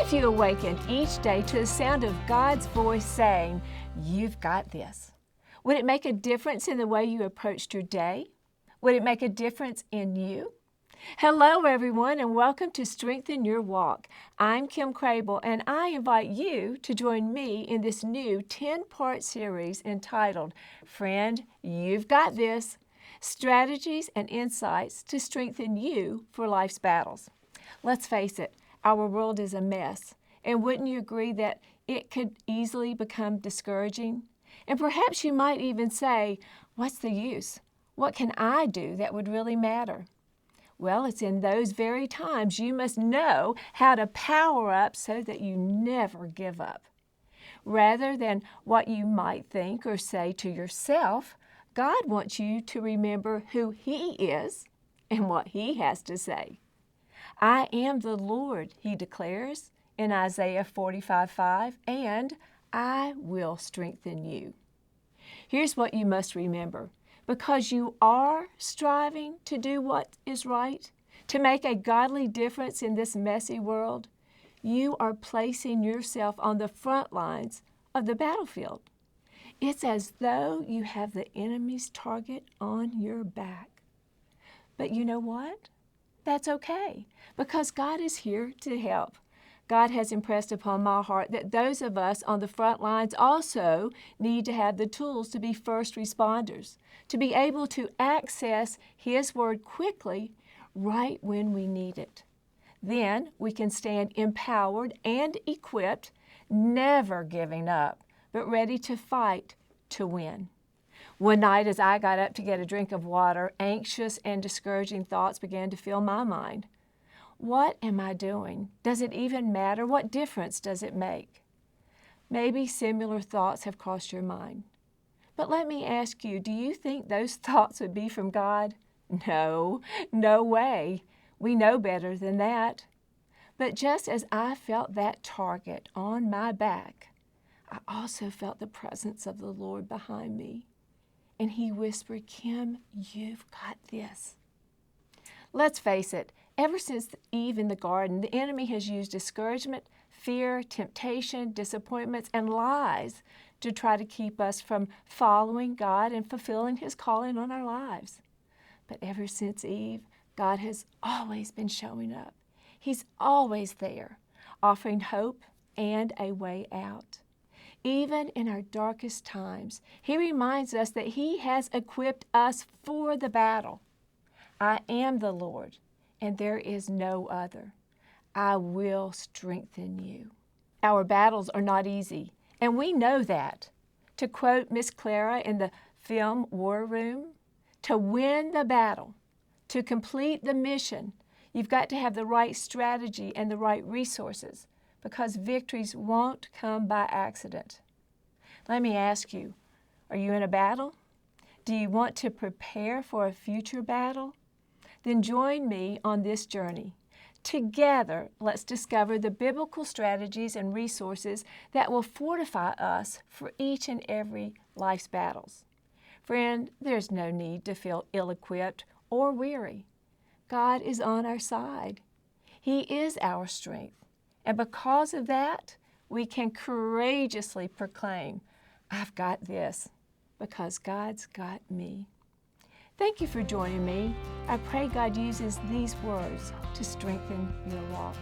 if you awaken each day to the sound of God's voice saying, "You've got this"? Would it make a difference in the way you approached your day? Would it make a difference in you? Hello, everyone, and welcome to Strengthen Your Walk. I'm Kim Crabill, and I invite you to join me in this new 10-part series entitled, Friend, You've Got This, Strategies and Insights to Strengthen You for Life's Battles. Let's face it, our world is a mess, and wouldn't you agree that it could easily become discouraging? And perhaps you might even say, what's the use? What can I do that would really matter? Well, it's in those very times you must know how to power up so that you never give up. Rather than what you might think or say to yourself, God wants you to remember who He is and what He has to say. I am the Lord, He declares in Isaiah 45:5, and I will strengthen you. Here's what you must remember. Because you are striving to do what is right, to make a godly difference in this messy world, you are placing yourself on the front lines of the battlefield. It's as though you have the enemy's target on your back. But you know what? That's okay, because God is here to help. God has impressed upon my heart that those of us on the front lines also need to have the tools to be first responders, to be able to access His Word quickly right when we need it. Then we can stand empowered and equipped, never giving up, but ready to fight to win. One night as I got up to get a drink of water, anxious and discouraging thoughts began to fill my mind. What am I doing? Does it even matter? What difference does it make? Maybe similar thoughts have crossed your mind. But let me ask you, do you think those thoughts would be from God? No way. We know better than that. But just as I felt that target on my back, I also felt the presence of the Lord behind me. And He whispered, Kim, you've got this. Let's face it, ever since Eve in the garden, the enemy has used discouragement, fear, temptation, disappointments, and lies to try to keep us from following God and fulfilling His calling on our lives. But ever since Eve, God has always been showing up. He's always there, offering hope and a way out. Even in our darkest times, He reminds us that He has equipped us for the battle. I am the Lord, and there is no other. I will strengthen you. Our battles are not easy, and we know that. To quote Miss Clara in the film War Room, to win the battle, to complete the mission, you've got to have the right strategy and the right resources, because victories won't come by accident. Let me ask you, are you in a battle? Do you want to prepare for a future battle? Then join me on this journey. Together, let's discover the biblical strategies and resources that will fortify us for each and every life's battles. Friend, there's no need to feel ill-equipped or weary. God is on our side. He is our strength. And because of that, we can courageously proclaim, I've got this, because God's got me. Thank you for joining me. I pray God uses these words to strengthen your walk.